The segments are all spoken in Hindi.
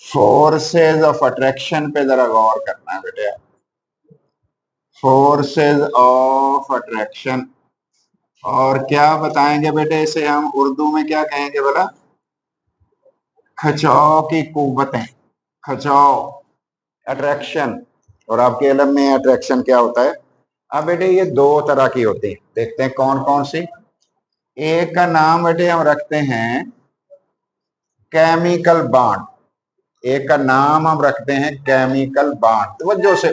फोर्सेज ऑफ अट्रैक्शन पे जरा गौर करना है बेटे। फोर्सेज ऑफ अट्रैक्शन, और क्या बताएंगे बेटे इसे हम उर्दू में क्या कहेंगे बोला? खिंचाव की कुव्वतें, खिंचाव, अट्रैक्शन। और आपके इल्म में अट्रैक्शन क्या होता है? अब बेटे ये दो तरह की होती है, देखते हैं कौन कौन सी। एक का नाम बेटे हम रखते हैं केमिकल बॉन्ड, एक का नाम हम रखते हैं केमिकल बॉन्ड। तवज्जो से,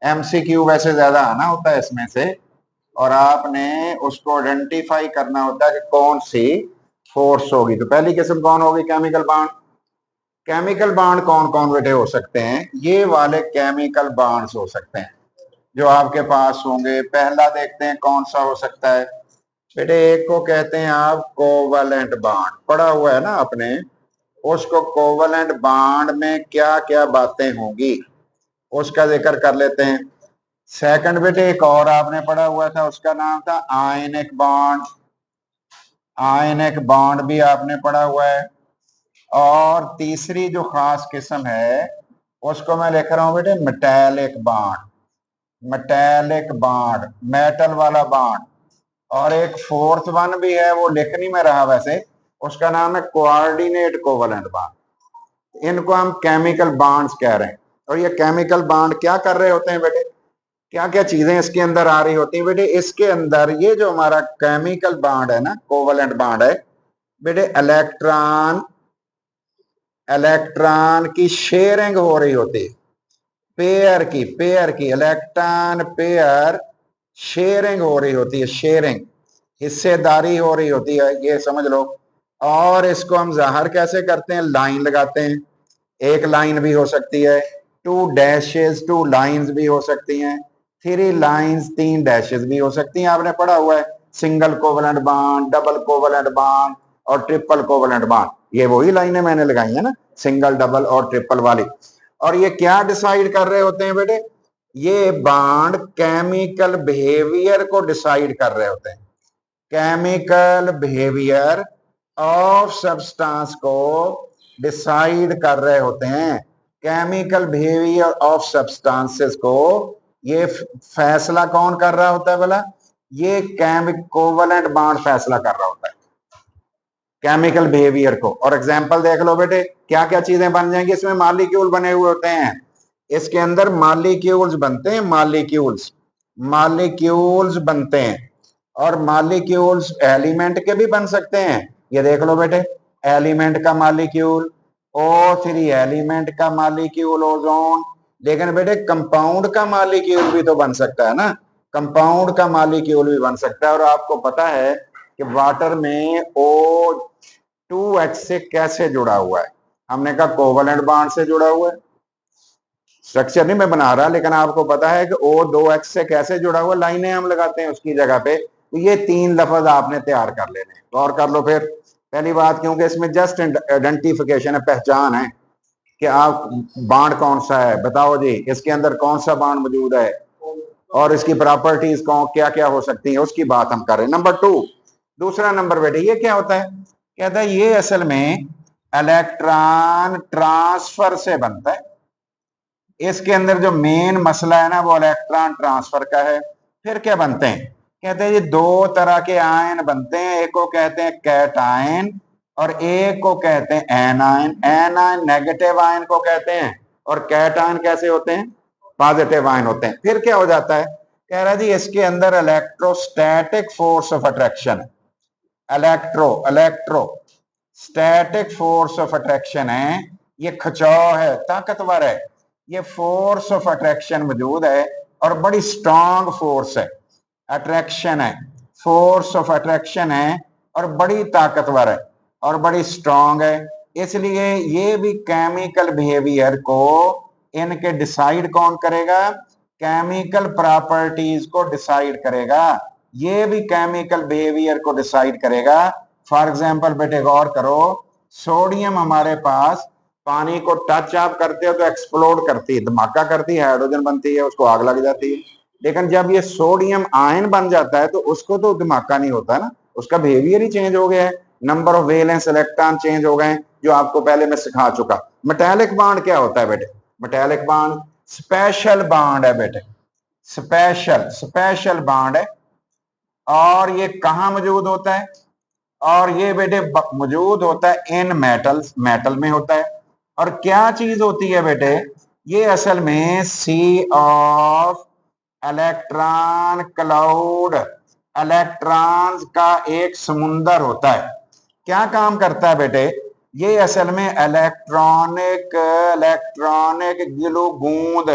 एमसीक्यू वैसे ज्यादा आना होता है इसमें से, और आपने उसको आइडेंटिफाई करना होता है कि कौन सी फोर्स होगी। तो पहली किस्म कौन होगी? Chemical bond. केमिकल बॉन्ड कौन कौन बेटे हो सकते हैं? ये वाले केमिकल बॉन्ड्स हो सकते हैं जो आपके पास होंगे। पहला देखते हैं कौन सा हो सकता है बेटे। एक को कहते हैं आप कोवलेंट बॉन्ड, पढ़ा हुआ है ना आपने उसको। कोवलेंट बॉन्ड में क्या क्या बातें होंगी उसका जिक्र कर लेते हैं। सेकंड बेटे एक और आपने पढ़ा हुआ था, उसका नाम था आयनिक बॉन्ड। आयनिक बॉन्ड भी आपने पढ़ा हुआ है। और तीसरी जो खास किस्म है उसको मैं लिख रहा हूं बेटे metallic bond. Metallic bond, metal वाला बॉन्ड। और एक फोर्थ वन भी है, वो लिख नहीं में रहा वैसे, उसका नाम है कोऑर्डिनेट कोवलेंट बॉन्ड। इनको हम केमिकल बॉन्ड्स कह रहे हैं। और ये केमिकल बॉन्ड क्या कर रहे होते हैं बेटे? क्या क्या चीजें इसके अंदर आ रही होती हैं बेटे? इसके अंदर ये जो हमारा केमिकल बॉन्ड है ना, कोवलेंट बॉन्ड है बेटे, इलेक्ट्रॉन इलेक्ट्रॉन की शेयरिंग हो रही होती है। पेयर की इलेक्ट्रॉन पेयर शेयरिंग हो रही होती है। शेयरिंग, हिस्सेदारी हो रही होती है, ये समझ लो। और इसको हम जाहिर कैसे करते हैं? लाइन लगाते हैं। एक लाइन भी हो सकती है, टू डैशेस, टू लाइंस भी हो सकती हैं, थ्री लाइंस, तीन डैशेस भी हो सकती हैं। आपने पढ़ा हुआ है single covalent bond, double covalent bond और ट्रिपल कोवलेंट बॉन्ड। ये वही लाइनें मैंने लगाई है ना, सिंगल, डबल और ट्रिपल वाली। और ये क्या डिसाइड कर रहे होते हैं बेटे? ये बॉन्ड केमिकल बिहेवियर को डिसाइड कर रहे होते हैं। केमिकल बिहेवियर ऑफ सब्सटेंस को डिसाइड कर रहे होते हैं। केमिकल बिहेवियर ऑफ सब्सटेंसेस को ये फैसला कौन कर रहा होता है बोला? ये कोवलेंट बॉन्ड फैसला कर रहा होता है केमिकल बिहेवियर को। और एग्जांपल देख लो बेटे, क्या क्या चीजें बन जाएंगी इसमें? मॉलिक्यूल बने हुए होते हैं, इसके अंदर मॉलिक्यूल्स बनते हैं। मॉलिक्यूल्स मॉलिक्यूल्स बनते हैं। और मॉलिक्यूल्स एलिमेंट के भी बन सकते हैं। ये देख लो बेटे, एलिमेंट का मॉलिक्यूल, O3 एलिमेंट का मॉलिक्यूल ओजोन। लेकिन बेटे कंपाउंड का मॉलिक्यूल भी तो बन सकता है ना, कंपाउंड का मॉलिक्यूल भी बन सकता है। और आपको पता है कि वाटर में O2H से कैसे जुड़ा हुआ है? हमने कहा कोवलेंट बॉन्ड से जुड़ा हुआ है। स्ट्रक्चर नहीं मैं बना रहा, लेकिन आपको पता है कि O2H से कैसे जुड़ा हुआ, लाइनें हम लगाते हैं उसकी जगह पे। तो ये तीन लफ्ज आपने तैयार कर लेने। गौर कर लो फिर। पहली बात, क्योंकि इसमें जस्ट आइडेंटिफिकेशन है, पहचान है कि आप बॉन्ड कौन सा है, बताओ जी इसके अंदर कौन सा बॉन्ड मौजूद है और इसकी प्रॉपर्टीज कौन क्या क्या हो सकती है, उसकी बात हम कर रहे हैं। नंबर 2, दूसरा नंबर बेटे ये क्या होता है? कहता है ये असल में इलेक्ट्रॉन ट्रांसफर से बनता है। इसके अंदर जो मेन मसला है ना वो इलेक्ट्रॉन ट्रांसफर का है। फिर क्या बनते हैं? कहते हैं ये दो तरह के आयन बनते हैं, एक को कहते हैं कैट आयन और एक को कहते हैं anion. Anion negative ion को कहते हैं और कैट आयन कैसे होते हैं? पॉजिटिव आयन होते हैं। फिर क्या हो जाता है? कह रहा जी इसके अंदर इलेक्ट्रोस्टैटिक फोर्स ऑफ अट्रैक्शन है। इलेक्ट्रोस्टैटिक फोर्स ऑफ अट्रैक्शन है, ये खिंचाव है, ताकतवर है। ये फोर्स ऑफ अट्रैक्शन मौजूद है और बड़ी स्ट्रांग फोर्स है। अट्रैक्शन है, फोर्स ऑफ अट्रैक्शन है और बड़ी ताकतवर है और बड़ी स्ट्रांग है। इसलिए ये भी केमिकल बिहेवियर को इनके डिसाइड कौन करेगा? केमिकल प्रॉपर्टीज को डिसाइड करेगा। ये भी केमिकल बिहेवियर को डिसाइड करेगा। फॉर एग्जाम्पल बेटे गौर करो, सोडियम हमारे पास पानी को टच आप करते हो तो एक्सप्लोड करती है, धमाका करती है, हाइड्रोजन बनती है, उसको आग लग जाती है। लेकिन जब ये सोडियम आयन बन जाता है तो उसको तो धमाका नहीं होता ना, उसका बिहेवियर ही चेंज हो गया है। Number of valence electron change हो गए, जो आपको पहले मैं सिखा चुका। मेटालिक बॉन्ड क्या होता है बेटे? मेटालिक बॉन्ड स्पेशल बॉन्ड है बेटे, स्पेशल स्पेशल बॉन्ड है। और ये कहां मौजूद होता है? और ये बेटे मौजूद होता है इन मेटल्स, मेटल में होता है। और क्या चीज होती है बेटे? ये असल में सी ऑफ इलेक्ट्रॉन क्लाउड, इलेक्ट्रॉन्स का एक समुंदर होता है। क्या काम करता है बेटे? ये असल में इलेक्ट्रॉनिक इलेक्ट्रॉनिक गिलू बूंद,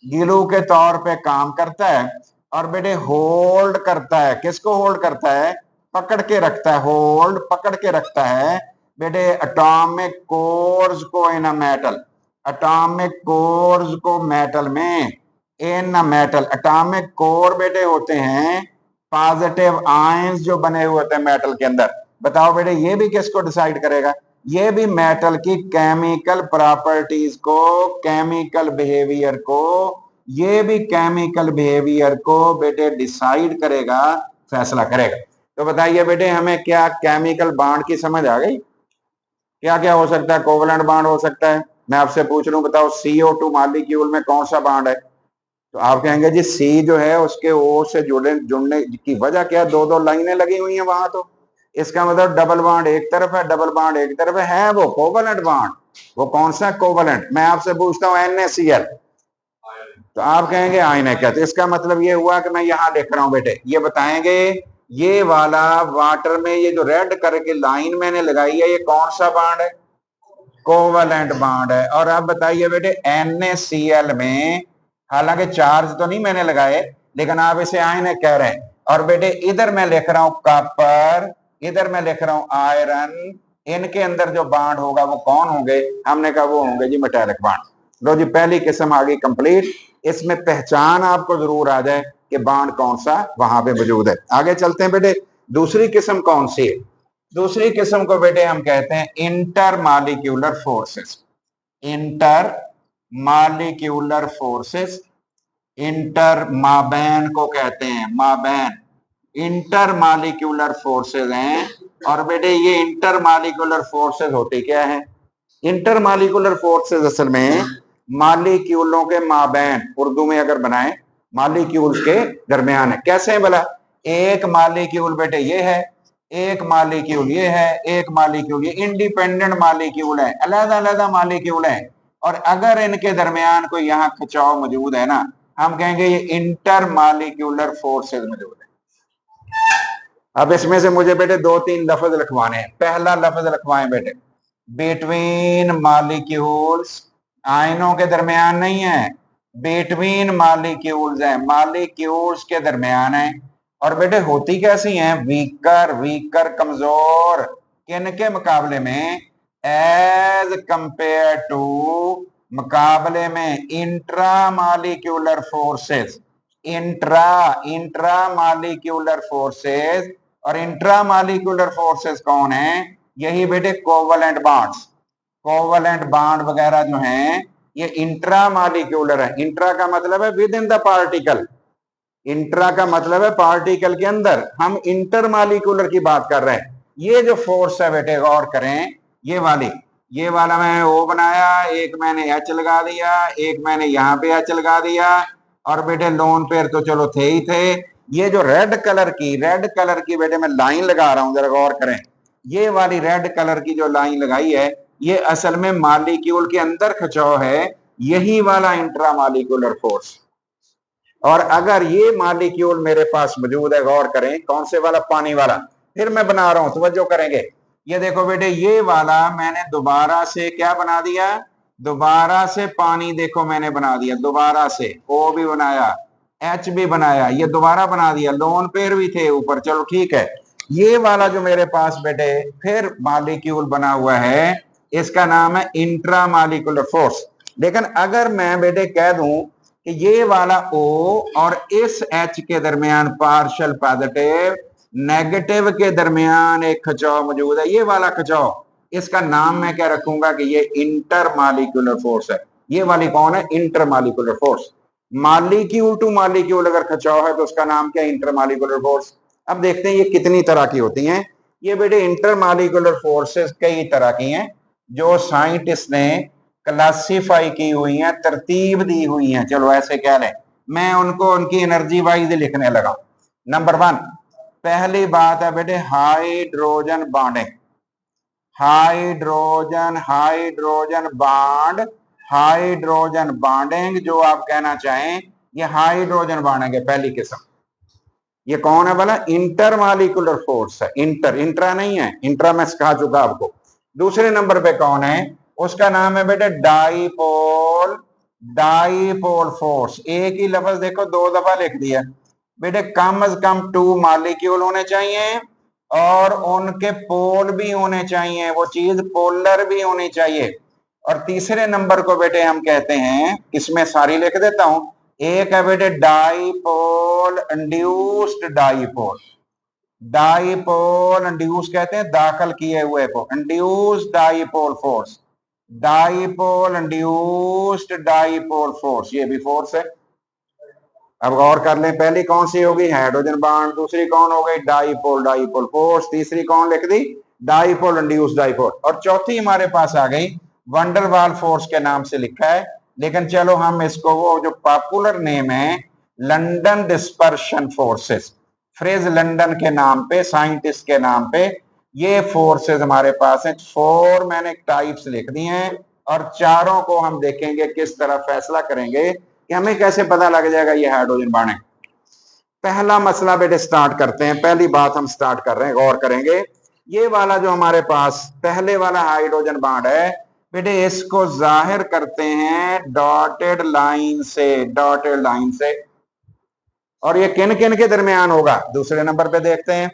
गिलू के तौर पे काम करता है। और बेटे होल्ड करता है, किसको होल्ड करता है? पकड़ के रखता है, होल्ड पकड़ के रखता है बेटे एटॉमिक कोर्स को इन अ मेटल, एटॉमिक कोर्स को मेटल में, इन अ मेटल। एटॉमिक कोर बेटे होते हैं पॉजिटिव आयंस जो बने हुए होते हैं मेटल के अंदर। बताओ बेटे ये भी किसको डिसाइड करेगा? ये भी मेटल की केमिकल प्रॉपर्टीज को, केमिकल बिहेवियर को, ये भी केमिकल बिहेवियर को बेटे डिसाइड करेगा, फैसला करेगा। तो बताइए बेटे हमें क्या केमिकल बॉन्ड की समझ आ गई? क्या क्या हो सकता है? कोवलेंट बॉन्ड हो सकता है। मैं आपसे पूछ लूं बताओ CO2 मॉलिक्यूल में कौन सा बॉन्ड है? तो आप कहेंगे जी सी जो है उसके ओ से जुड़ने की वजह क्या? दो दो लाइनें लगी हुई हैं वहां, तो इसका मतलब डबल बॉन्ड एक तरफ है, डबल बॉन्ड एक तरफ है वो कोवलेंट बॉन्ड। वो कौन सा कोवलेंट? मैं आपसे पूछता हूँ NaCl, तो आप कहेंगे आयन है क्या? तो इसका मतलब ये हुआ कि मैं यहां लिख रहा हूं बेटे, ये बताएंगे ये वाला वाटर में ये जो रेड करके लाइन मैंने लगाई है ये कौन सा बॉन्ड है? कोवलेंट बॉन्ड है। और अब बताइए बेटे NaCl में हालांकि चार्ज तो नहीं मैंने लगाए, लेकिन आप इसे आयन कह रहे हैं। और बेटे इधर मैं लिख रहा हूं कॉपर, इधर मैं लिख रहा हूं आयरन। इनके अंदर जो बॉन्ड होगा वो कौन होंगे? हमने कहा वो होंगे जी मेटालिक बॉन्ड। लो जी पहली किस्म आ गई कंप्लीट। इसमें पहचान आपको जरूर आ जाए कि बॉन्ड कौन सा वहां पे मौजूद है। आगे चलते हैं बेटे, दूसरी किस्म कौन सी है? दूसरी किस्म को बेटे हम कहते हैं intermolecular forces. Intermolecular forces, inter माबैन को कहते हैं, माबैन इंटर मॉलिक्यूलर फोर्सेस हैं। और बेटे ये इंटर मॉलिक्यूलर फोर्सेस होती क्या है? इंटर मॉलिक्यूलर फोर्सेस असल में मॉलिक्यूलों के माबैन, उर्दू में अगर बनाए मॉलिक्यूल्स के दरमियान है। कैसे है भला? एक मॉलिक्यूल बेटे ये है, एक मॉलिक्यूल ये है, एक मॉलिक्यूल ये, इंडिपेंडेंट मॉलिक्यूल है, अलग-अलग मॉलिक्यूल है। और अगर इनके दरमियान कोई यहाँ खिंचाव मौजूद है ना, हम कहेंगे ये इंटर मॉलिक्यूलर फोर्सेस मौजूद है। अब इसमें से मुझे बेटे दो तीन लफ्ज लिखवाने हैं। पहला लफ्ज लिखवाएं बेटे, बिटवीन मॉलिक्यूल्स, आयनों के दरमियान नहीं है, बिटवीन मॉलिक्यूल्स है, मॉलिक्यूल्स के दरमियान है। और बेटे होती कैसी हैं? वीकर, वीकर कमजोर, किन के मुकाबले में? एज कंपेयर टू, मुकाबले में intra molecular forces, intra intra molecular forces. और इंट्रा मॉलिक्यूलर फोर्सेस कौन है? यही बेटे कोवलेंट बॉन्ड्स, कोवलेंट बॉन्ड वगैरह जो हैं ये इंट्रा मॉलिक्यूलर है। इंट्रा का मतलब है with in the particle, intra का मतलब है पार्टिकल के अंदर। हम इंटर मॉलिक्यूलर की बात कर रहे हैं। ये जो फोर्स है बेटे गौर करें, ये वाली, ये वाला मैं O बनाया, एक मैंने H लगा दिया, एक मैंने यहाँ पे H लगा दिया। और बेटे लोन पेयर तो चलो थे ही थे। ये जो रेड कलर की बेटे मैं लाइन लगा रहा हूं, जरा गौर करें। ये वाली रेड कलर की जो लाइन लगाई है ये असल में मॉलिक्यूल के अंदर खिंचाव है, यही वाला इंट्रा मॉलिक्यूलर फोर्स। और अगर ये मॉलिक्यूल मेरे पास मौजूद है, गौर करें कौन से वाला? पानी वाला। फिर मैं बना रहा हूं, तवज्जो करेंगे। ये देखो बेटे ये वाला मैंने दोबारा से क्या बना दिया? दोबारा से पानी देखो मैंने बना दिया, दोबारा से O भी बनाया, H भी बनाया, ये दोबारा बना दिया, लोन पेयर भी थे ऊपर, चलो ठीक है। ये वाला जो मेरे पास बेटे फिर मॉलिक्यूल बना हुआ है, इसका नाम है इंट्रा मॉलिक्यूलर फोर्स। लेकिन अगर मैं बेटे कह दूं कि ये वाला O और इस H के दरमियान पार्शियल पॉजिटिव नेगेटिव के दरमियान एक खिंचाव मौजूद है, ये वाला खिंचाव, इसका नाम मैं क्या रखूंगा कि ये इंटर मॉलिक्यूलर फोर्स है। ये वाली कौन है? Inter molecular force. Molecule two molecule अगर खिंचाव है तो उसका नाम क्या है? Inter molecular force. अब देखते हैं ये कितनी तरह की होती हैं। ये बेटे इंटरमालिकुलर फोर्सेस कई तरह की हैं जो साइंटिस्ट ने क्लासिफाई की हुई हैं, तरतीब दी हुई हैं, चलो ऐसे कह लें। मैं उनको उनकी एनर्जी वाइज लिखने लगा। नंबर 1, पहली बात है बेटे hydrogen bonding. Hydrogen hydrogen bond, hydrogen bonding जो आप कहना चाहें, ये हाइड्रोजन बॉन्डिंग है पहली किस्म। ये कौन है बोला? इंटरमालिकुलर फोर्स है। इंट्रा नहीं है, इंट्रा मैं सिखा चुका आपको। दूसरे नंबर पे कौन है? उसका नाम है बेटे डाइपोल। डाइपोल फोर्स, एक ही लफ्ज देखो 2 दफा लिख दिया बेटे। कम से कम 2 मॉलिक्यूल होने चाहिए और उनके पोल भी होने चाहिए, वो चीज पोलर भी होनी चाहिए। और तीसरे नंबर को बेटे हम कहते हैं, इसमें सारी लिख देता हूं। एक है बेटे dipole induced dipole. Dipole induce कहते हैं दाखिल किए हुए को, induced dipole force. Dipole induced dipole force, ये भी फोर्स है। अब गौर कर लें, पहली कौन सी होगी? Hydrogen bond. दूसरी कौन हो गई? Dipole dipole force. तीसरी कौन लिख दी? Dipole induced dipole. और चौथी हमारे पास आ गई वंडरवाल फोर्स के नाम से लिखा है, लेकिन चलो हम इसको, वो जो पॉपुलर नेम है London dispersion forces, phrase London के नाम पे, साइंटिस्ट के नाम पे ये फोर्सेस हमारे पास हैं। 4 मैंने टाइप्स लिख दी हैं और चारों को हम देखेंगे, किस तरह फैसला करेंगे कि हमें कैसे पता लग जाएगा ये हाइड्रोजन बॉन्ड है। पहला मसला बेटे स्टार्ट करते हैं। पहली बात हम स्टार्ट कर रहे हैं, गौर करेंगे। ये वाला जो हमारे पास पहले वाला हाइड्रोजन बॉन्ड है बेटे, इसको जाहिर करते हैं डॉटेड लाइन से, डॉटेड लाइन से। और ये किन किन के दरमियान होगा? दूसरे नंबर पे देखते हैं।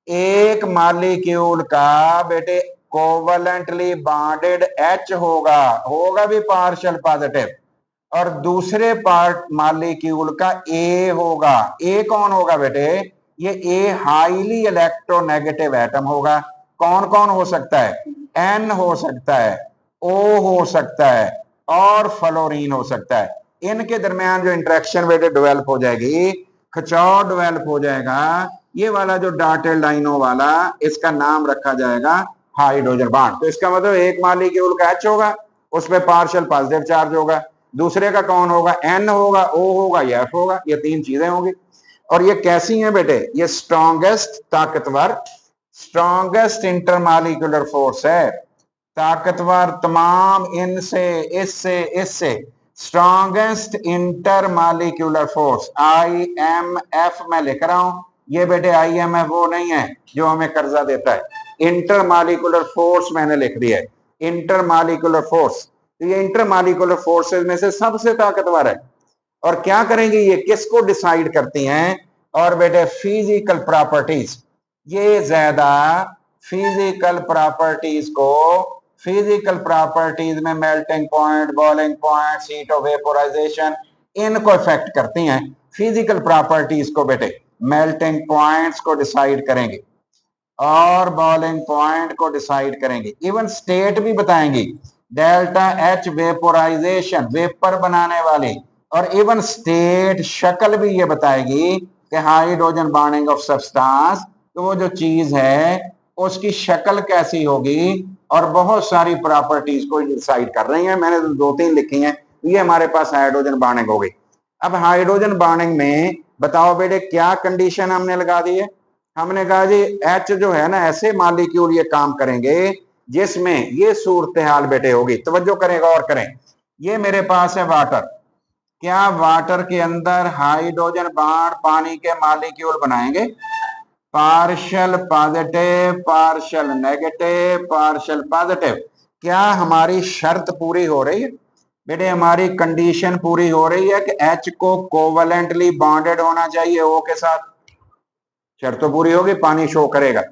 एक मॉलिक्यूल का बेटे कोवलेंटली बॉन्डेड H होगा, होगा भी पार्शियल पॉजिटिव, और दूसरे पार्ट मॉलिक्यूल का A होगा। A कौन होगा बेटे? ये A हाईली इलेक्ट्रोनेगेटिव एटम होगा। कौन कौन हो सकता है? N हो सकता है, O हो सकता है और फ्लोरीन हो सकता है। इनके दरमियान जो इंटरेक्शन बेटे डेवलप हो जाएगी, खिंचाव डेवलप हो जाएगा, ये वाला जो डॉटेड लाइनों वाला, इसका नाम रखा जाएगा हाइड्रोजन बॉन्ड। तो इसका मतलब एक मॉलिक्यूल का H होगा, उसमें पार्शियल पॉजिटिव चार्ज होगा। दूसरे का कौन होगा? N होगा, O होगा या F होगा। ये 3 चीजें होंगी। और ये कैसी हैं बेटे? ये स्ट्रॉन्गेस्ट, ताकतवर, स्ट्रॉन्गेस्ट इंटरमॉलिक्यूलर फोर्स है। ताकतवर तमाम इनसे, इससे, इससे स्ट्रॉन्गेस्ट इंटरमॉलिक्यूलर फोर्स, IMF मैं लिख रहा हूं। ये बेटे IMF वो नहीं है जो हमें कर्जा देता है, इंटरमॉलिक्यूलर फोर्स मैंने लिख दिया है, इंटरमॉलिक्यूलर फोर्स। तो ये इंटरमॉलिक्यूलर फोर्सेस में से सबसे ताकतवर है। और क्या करेंगे ये? किसको डिसाइड करती हैं? और बेटे फिजिकल प्रॉपर्टीज, ये ज्यादा फिजिकल प्रॉपर्टीज को, फिजिकल प्रॉपर्टीज में melting point, boiling point, heat of vaporisation, इनको इफेक्ट करती हैं। फिजिकल प्रॉपर्टीज को बेटे, मेल्टिंग पॉइंट्स को डिसाइड करेंगे और बॉइलिंग पॉइंट को डिसाइड करेंगे। इवन स्टेट भी बताएंगी, डेल्टा H वेपोराइजेशन, वेपर बनाने वाली, और इवन स्टेट शक्ल भी ये बताएगी कि हाइड्रोजन बॉन्डिंग ऑफ सब्सटेंस, तो वो जो चीज है उसकी शक्ल कैसी होगी, और बहुत सारी प्रॉपर्टीज को डिसाइड कर रही है। मैंने तो 2-3 लिखी हैं। ये हमारे पास हाइड्रोजन बॉन्डिंग हो गई। अब हाइड्रोजन बॉन्डिंग में बताओ बेटे क्या कंडीशन हमने लगा दी है? हमने कहा जी H जो है ना, ऐसे मॉलिक्यूल ये काम करेंगे जिसमें ये सूरत हाल बेटे होगी। तवज्जो करें, गौर करें। ये मेरे पास है वाटर। क्या वाटर के अंदर हाइड्रोजन बॉन्ड पानी के मॉलिक्यूल बनाएंगे? Partial positive, partial negative, partial positive. क्या हमारी शर्त पूरी हो रही है बेटे? हमारी कंडीशन पूरी हो रही है कि H को कोवलेंटली बॉन्डेड होना चाहिए O के साथ। शर्त तो पूरी होगी, पानी शो करेगा।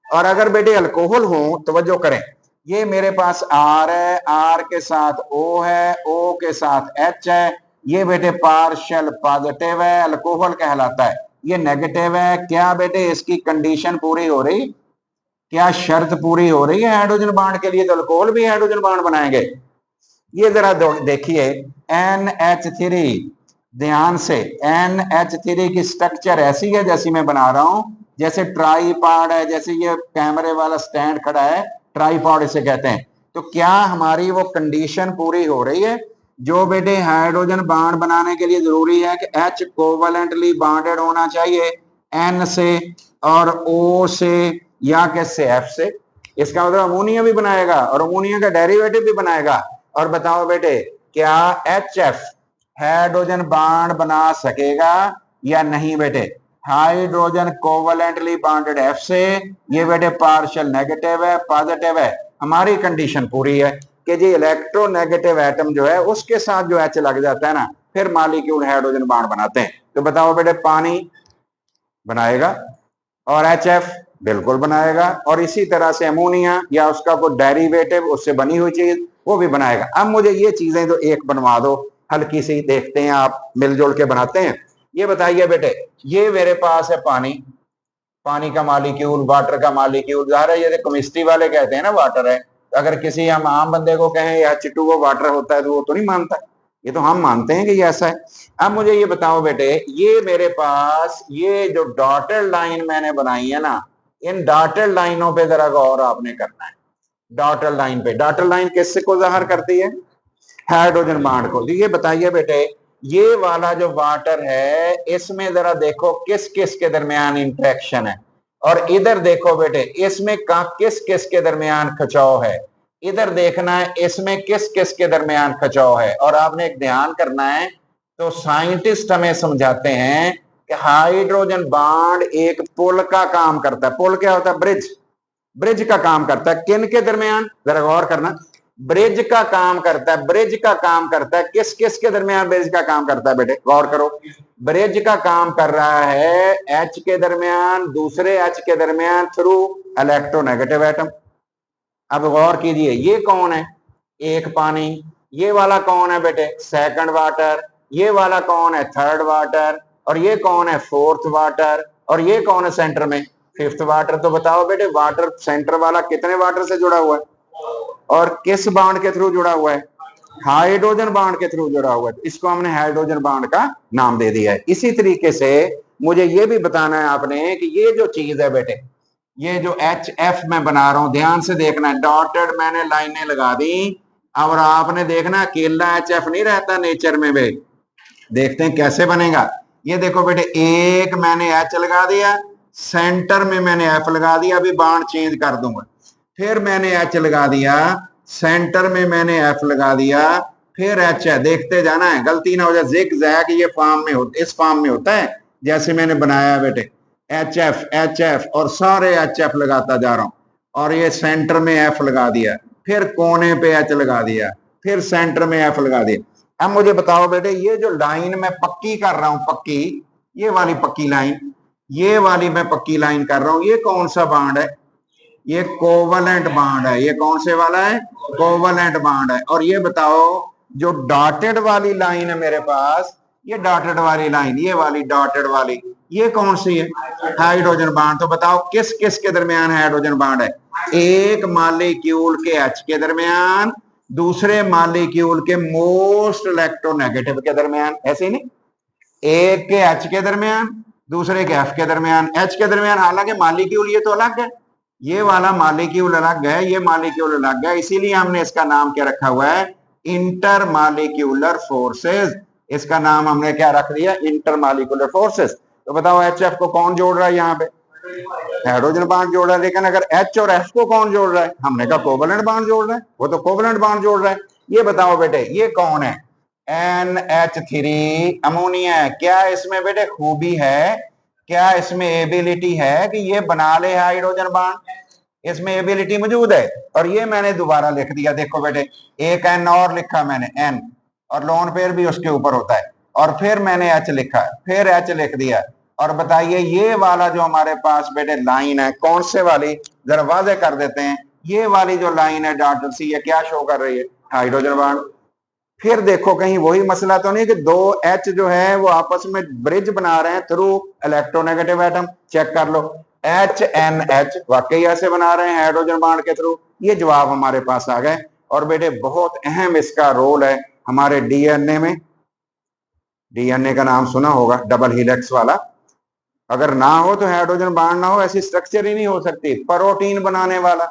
और अगर बेटे अल्कोहल हो, तवज्जो करें, ये मेरे पास R है, R के साथ O है, O के साथ H है, ये बेटे पार्शियल पॉजिटिव है, अल्कोहल कहलाता है। ये नेगेटिव है। क्या बेटे इसकी कंडीशन पूरी हो रही? क्या शर्त पूरी हो रही है हाइड्रोजन बॉन्ड के लिए? तो अल्कोहल भी हाइड्रोजन बॉन्ड बनाएंगे। ये जरा देखिए NH3, ध्यान से। NH3 की स्ट्रक्चर ऐसी है जैसी मैं बना रहा हूं, जैसे ट्राईपॉड है, जैसे ये कैमरे वाला स्टैंड खड़ा है, ट्राईपॉड इसे कहते हैं। तो क्या हमारी वो कंडीशन पूरी हो रही है जो बेटे हाइड्रोजन बॉन्ड बनाने के लिए जरूरी है कि H कोवलेंटली बॉन्डेड होना चाहिए N से और O से या किससे, F से। इसका मतलब अमोनिया भी बनाएगा और अमोनिया का डेरिवेटिव भी बनाएगा। और बताओ बेटे क्या HF हाइड्रोजन बॉन्ड बना सकेगा या नहीं बेटे? हाइड्रोजन कोवलेंटली बॉन्डेड F से, ये बेटे पार्शियल नेगेटिव है, पॉजिटिव है। हमारी कंडीशन पूरी है कि जी इलेक्ट्रोनेगेटिव एटम जो है उसके साथ जो H लग जाता है ना, फिर मॉलिक्यूल हाइड्रोजन बॉन्ड बनाते हैं। तो बताओ बेटे पानी बनाएगा और HF बिल्कुल बनाएगा, और इसी तरह से अमोनिया या उसका कोई डेरिवेटिव उससे बनी हुई चीज वो भी बनाएगा। अब मुझे ये चीजें तो एक बनवा दो, हल्की सी, देखते हैं आप मिलजुल के बनाते हैं। ये बताइए बेटे, ये मेरे पास है पानी, पानी का मॉलिक्यूल, वाटर का मॉलिक्यूल। ज़ाहिर है ये केमिस्ट्री वाले कहते हैं ना वाटर है, अगर किसी हम आम बंदे को कहें H2O वाटर होता है तो वो तो नहीं मानता, ये तो हम मानते हैं कि ये ऐसा है। अब मुझे ये बताओ बेटे, ये मेरे पास ये जो डॉटेड लाइन मैंने बनाई है ना, इन डॉटेड लाइनों पे जरा गौर आपने करना है। डॉटेड लाइन पे, डॉटेड लाइन किससे को जाहिर करती है? हाइड्रोजन बॉन्ड को। तो ये बताइए बेटे, ये वाला जो वाटर है इसमें जरा देखो किस किस के दरमियान इंटरेक्शन है, और इधर देखो बेटे इसमें किस किस के दरमियान खिंचाव है। इधर देखना है इसमें किस किस के दरमियान खिंचाव है। और आपने एक ध्यान करना है, तो साइंटिस्ट हमें समझाते हैं कि हाइड्रोजन बॉन्ड एक पुल का काम करता है। पुल क्या होता है? ब्रिज। ब्रिज का काम करता है किन के दरमियान? जरा गौर करना, ब्रिज का काम करता है। ब्रिज का काम करता है किस किस के दरमियान? ब्रिज का काम करता है बेटे, गौर करो। ब्रिज का काम कर रहा है H के दरमियान दूसरे H के दरमियान थ्रू इलेक्ट्रोनेगेटिव एटम। अब गौर कीजिए, ये कौन है? एक पानी। ये वाला कौन है बेटे? Second water. ये वाला कौन है? Third water. और ये कौन है? Fourth water. और ये कौन है सेंटर में? Fifth water. तो बताओ बेटे वाटर सेंटर वाला कितने वाटर से जुड़ा हुआ है और किस बॉन्ड के थ्रू जुड़ा हुआ है? हाइड्रोजन बॉन्ड के थ्रू जुड़ा हुआ है। इसको हमने हाइड्रोजन बॉन्ड का नाम दे दिया है। इसी तरीके से मुझे ये भी बताना है आपने कि ये जो चीज है बेटे, ये जो HF मैं बना रहा हूं, ध्यान से देखना है, डॉटेड मैंने लाइनें लगा दी। और आपने देखना अकेला HF नहीं रहता नेचर में भी, देखते हैं कैसे बनेगा। ये देखो बेटे, एक मैंने H लगा दिया, सेंटर में मैंने F लगा दिया, अभी बॉन्ड चेंज कर दूंगा। फिर मैंने H लगा दिया, सेंटर में मैंने F लगा दिया, फिर H है, देखते जाना है, गलती ना हो जाए। जिग जैग ये फॉर्म में होता, इस फॉर्म में होता है जैसे मैंने बनाया बेटे, HF और सारे HF लगाता जा रहा हूं, और ये सेंटर में F लगा दिया, फिर कोने पे H लगा दिया, फिर सेंटर में F लगा दिया। अब मुझे बताओ बेटे, ये जो लाइन मैं पक्की कर रहा हूं, पक्की, ये वाली पक्की लाइन, ये वाली मैं पक्की लाइन कर रहा हूं, ये कौन सा बॉन्ड है? ये कोवलेंट बॉन्ड है। ये कौन से वाला है? कोवलेंट बॉन्ड है। और ये बताओ जो डॉटेड वाली लाइन है मेरे पास, ये डॉटेड वाली लाइन, ये वाली डॉटेड वाली, ये कौन सी है? Hydrogen bond. तो बताओ किस किस के दरमियान हाइड्रोजन बॉन्ड है? एक मॉलिक्यूल के H के दरमियान दूसरे मॉलिक्यूल के मोस्ट इलेक्ट्रोनेगेटिव के दरमियान, ऐसे ही नहीं, एक के H के दरमियान दूसरे के F के दरमियान। H के दरमियान हालांकि मॉलिक्यूल ये तो अलग है, ये वाला मॉलिक्यूल अलग है, ये मॉलिक्यूल अलग है, इसीलिए हमने इसका नाम क्या रखा हुआ है? Inter molecular forces. इसका नाम हमने क्या रख दिया? Inter molecular forces. तो बताओ HF को कौन जोड़ रहा है? यहाँ पे हाइड्रोजन बॉन्ड जोड़ रहा है, लेकिन अगर H और F को कौन जोड़ रहा है? हमने कहा कोवलेंट बॉन्ड जोड़ रहा है, वो तो कोवलेंट बॉन्ड जोड़ रहा है। ये बताओ बेटे ये कौन है? NH3 अमोनिया है। क्या इसमें बेटे खूबी है, क्या इसमें एबिलिटी है कि ये बना ले हाइड्रोजन बॉन्ड? इसमें एबिलिटी मौजूद है। और ये मैंने दोबारा लिख दिया, देखो बेटे, एक N और लिखा मैंने, N, और लोन पेयर भी उसके ऊपर होता है, और फिर मैंने H लिखा, फिर H लिख दिया। और बताइए ये वाला जो हमारे पास बेटे लाइन है, कौन से वाली, जरा वाजे कर देते हैं। ये वाली जो लाइन है डॉटेड सी, ये क्या शो कर रही है? Hydrogen bond. फिर देखो कहीं वही मसला तो नहीं कि दो H जो है वो आपस में ब्रिज बना रहे हैं थ्रू इलेक्ट्रोनेगेटिव एटम? चेक कर लो, HNH वाकई ऐसे बना रहे हैं हाइड्रोजन बॉन्ड के थ्रू। ये जवाब हमारे पास आ गए। और बेटे बहुत अहम इसका रोल है हमारे DNA में। DNA का नाम सुना होगा, डबल हीलिक्स वाला। अगर ना हो तो हाइड्रोजन बॉन्ड ना हो, ऐसी स्ट्रक्चर ही नहीं हो सकती। प्रोटीन बनाने वाला,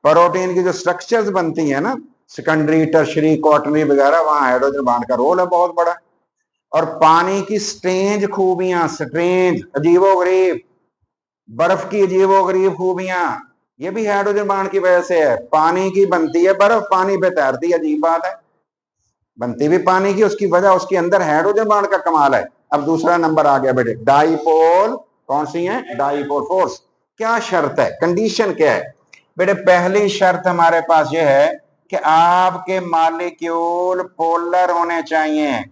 प्रोटीन की जो स्ट्रक्चर्स बनती है ना, सेकेंडरी, टर्शरी, क्वार्टरनरी वगैरह, वहां हाइड्रोजन बॉन्ड का रोल है बहुत बड़ा। और पानी की स्ट्रेंज खूबियां, स्ट्रेंज अजीबोगरीब, बर्फ की अजीबोगरीब खूबियां, ये भी हाइड्रोजन बॉन्ड की वजह से है। पानी की बनती है बर्फ, पानी पे तैरती है, अजीब बात है, बनती भी पानी की, उसकी वजह उसके अंदर हाइड्रोजन बॉन्ड का कमाल है। अब दूसरा नंबर आ गया बेटे, डाइपोल। कौन सी है? Dipole force. क्या शर्त है, कंडीशन क्या है बेटे? पहली शर्त हमारे पास यह है कि आपके मॉलिक्यूल पोलर होने चाहिए।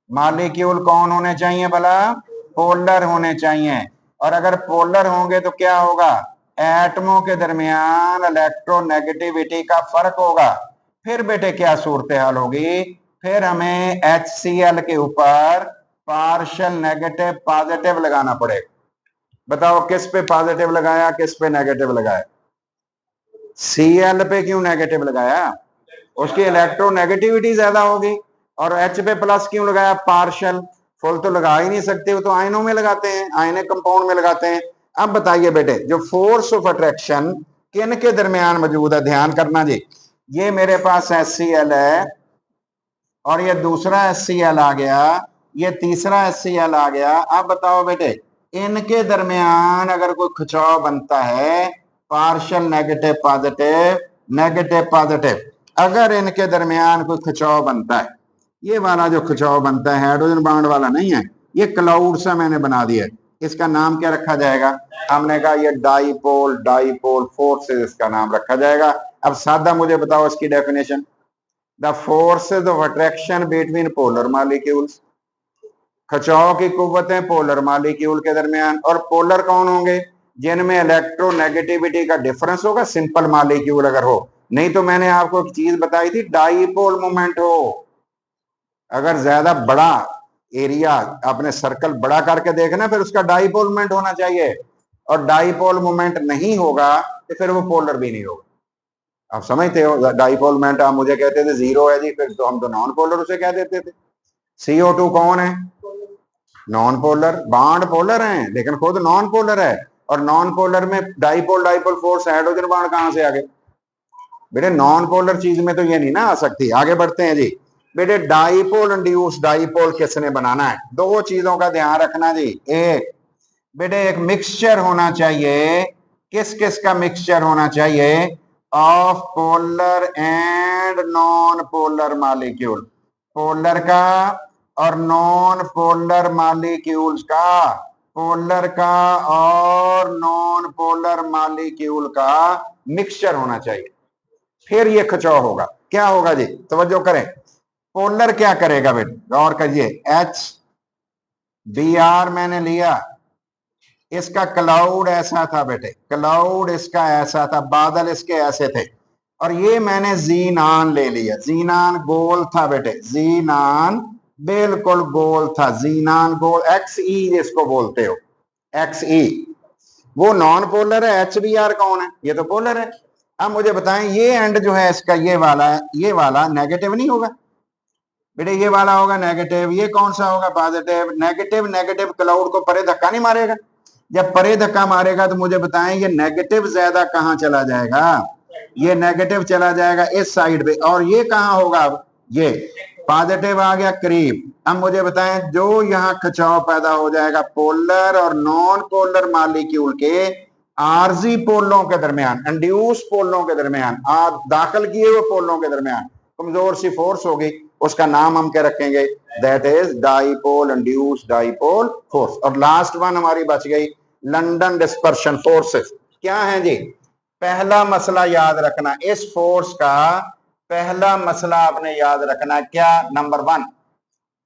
मॉलिक्यूल कौन होने चाहिए भला? पोलर होने चाहिए। और अगर पोलर होंगे तो क्या होगा? एटमों के दरमियान इलेक्ट्रोनेगेटिविटी का फर्क होगा। फिर बेटे क्या सूरत हाल होगी? फिर हमें HCl के ऊपर पार्शियल नेगेटिव पॉजिटिव लगाना पड़ेगा। बताओ किस पे पॉजिटिव लगाया, किस पे नेगेटिव लगाया? Cl पे क्यों नेगेटिव लगाया? उसकी इलेक्ट्रोनेगेटिविटी ज्यादा होगी। और H पे प्लस क्यों लगाया? पार्शियल। फुल तो लगा ही नहीं सकते, वो तो आयनों में लगाते हैं, आयनिक कंपाउंड में लगाते हैं। अब बताइए बेटे, जो फोर्स ऑफ अट्रैक्शन किन के दरमियान मौजूद है? ध्यान करना जी, ये मेरे पास HCl है, और ये दूसरा HCl आ गया, ये तीसरा HCl आ गया। अब बताओ बेटे, इनके दरमियान अगर कोई खिंचाव बनता है, partial negative positive, negative positive, अगर इनके दरमियान कोई खिंचाव बनता है, ये वाला जो खिंचाव बनता है हाइड्रोजन बॉन्ड वाला नहीं है, ये क्लाउड सा मैंने बना दिया है। इसका नाम क्या रखा जाएगा? हमने कहा ये डाइपोल, डाइपोल फोर्स इसका नाम रखा जाएगा। अब सादा मुझे बताओ इसकी definition. The forces of attraction between polar molecules, खिंचाव की कुव्वतें पोलर मॉलिक्यूल के दरमियान। और पोलर कौन होंगे? जिनमें इलेक्ट्रोनेगेटिविटी का डिफरेंस होगा, सिंपल मॉलिक्यूल अगर हो। नहीं तो मैंने आपको एक चीज बताई थी, डाइपोल मोमेंट हो। अगर ज्यादा बड़ा एरिया, आपने सर्कल बड़ा करके देखना, फिर उसका डाइपोल मोमेंट होना चाहिए। और डाइपोल मोमेंट नहीं होगा तो फिर वो पोलर भी नहीं होगा। आप समझते हो? डाइपोल मोमेंट आप मुझे कहते थे जीरो है जी, फिर तो हम तो नॉन पोलर उसे कह देते थे। CO2 कौन है? Non polar. बॉन्ड पोलर है लेकिन खुद नॉन पोलर है। और नॉन पोलर में dipole, dipole force, hydrogen bond कहां से आ गए बेटे? नॉन पोलर चीज में तो ये नहीं ना आ सकती। आगे बढ़ते हैं जी बेटे, डाइपोल इंड्यूस डाइपोल किसने बनाना है? दो चीजों का ध्यान रखना जी। एक बेटे, एक मिक्सचर होना चाहिए। किस किस का मिक्सचर होना चाहिए? Of polar and non polar molecule. Polar का और नॉन पोलर मॉलिक्यूल्स का, पोलर का और नॉन पोलर मॉलिक्यूल का मिक्सचर होना चाहिए। फिर ये खिंचाव होगा। क्या होगा जी? तवज्जो करें। पोलर क्या करेगा बेटे? गौर करिए। HBr मैंने लिया, इसका क्लाउड ऐसा था बेटे, क्लाउड इसका ऐसा था, बादल इसके ऐसे थे। और ये मैंने जीनान ले लिया। जीनान गोल था बेटे, जीनान बिल्कुल गोल था। जीनान गोल, XE जिसको बोलते हो, XE वो नॉन पोलर है। HBr कौन है? ये तो पोलर है। अब मुझे बताएं, ये एंड जो है इसका, ये वाला नेगेटिव नहीं होगा बेटे? ये वाला होगा नेगेटिव। ये कौन सा होगा? पॉजिटिव। नेगेटिव नेगेटिव क्लाउड को परे धक्का नहीं मारेगा? जब परे धक्का मारेगा तो मुझे बताएं, ये नेगेटिव ज्यादा कहां चला जाएगा? ये नेगेटिव चला जाएगा इस साइड पे। और ये कहां होगा? ये पॉजिटिव आ गया करीब। अब मुझे बताएं, जो यहाँ खिंचाव पैदा हो जाएगा पोलर और नॉन पोलर मॉलिक्यूल के आरजी पोलों के दरमियान, इंड्यूस पोलों के दरमियान, दाखिल किए हुए पोलों के दरमियान कमजोर सी फोर्स होगी। उसका नाम हम क्या रखेंगे? That is dipole induce dipole force. और लास्ट वन हमारी बच गई, लंदन डिस्पर्शन फोर्सेस। क्या है जी? पहला मसला याद रखना, इस फोर्स का पहला मसला आपने याद रखना। क्या? नंबर 1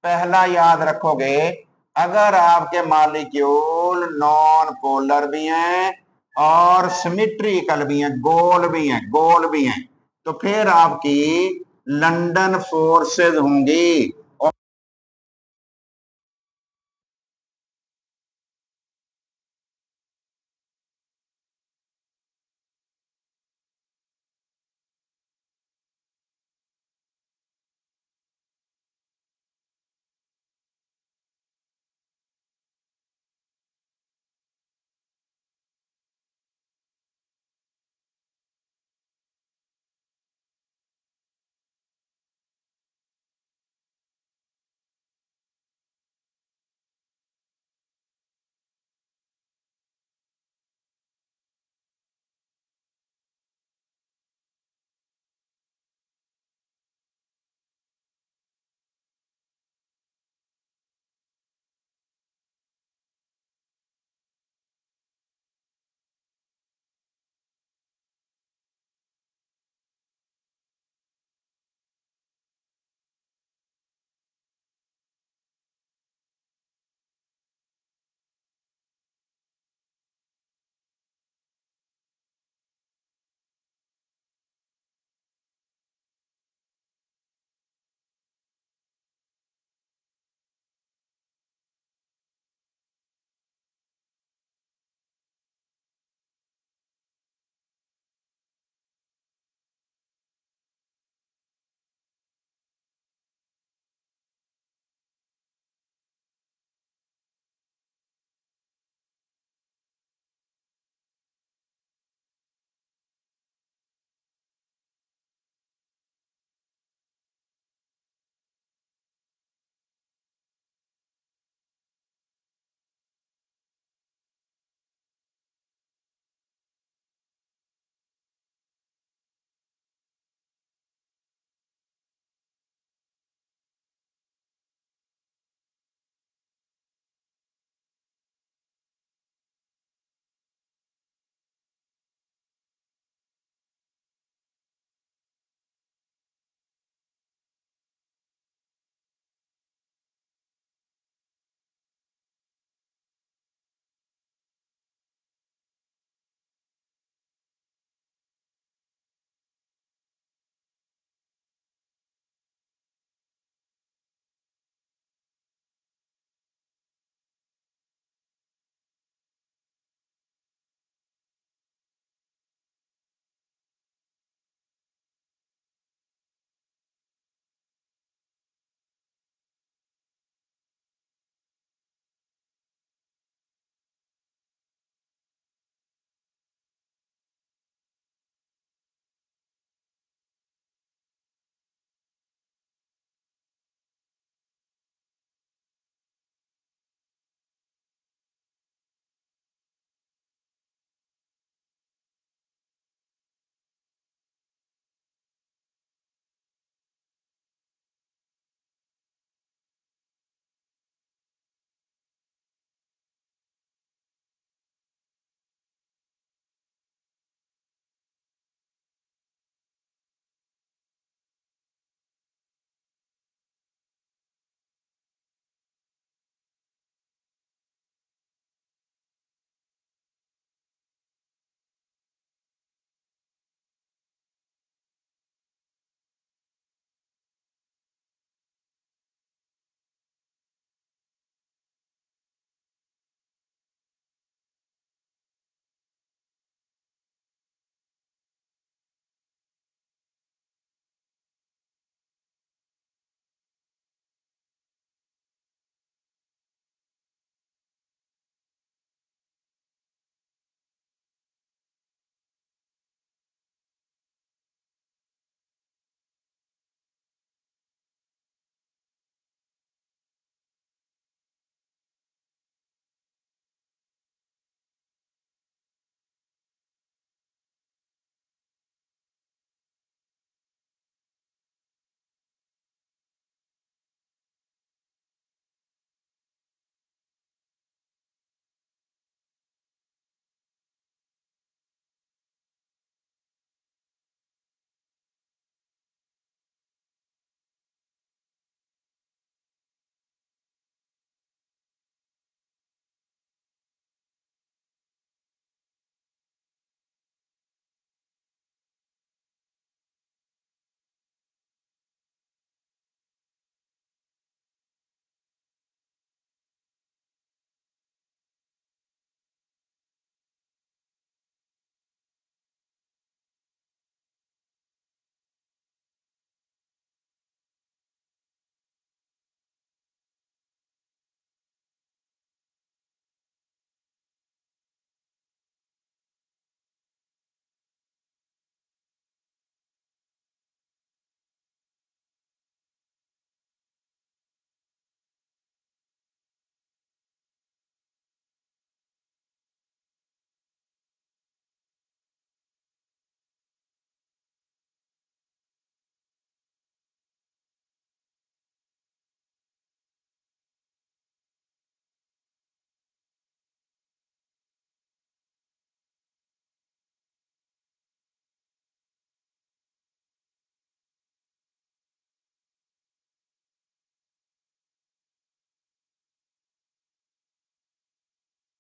पहला याद रखोगे, अगर आपके मॉलिक्यूल नॉन पोलर भी हैं और सिमेट्रिकल भी हैं, गोल भी हैं, गोल भी हैं, तो फिर आपकी लंदन फोर्सेस होंगी।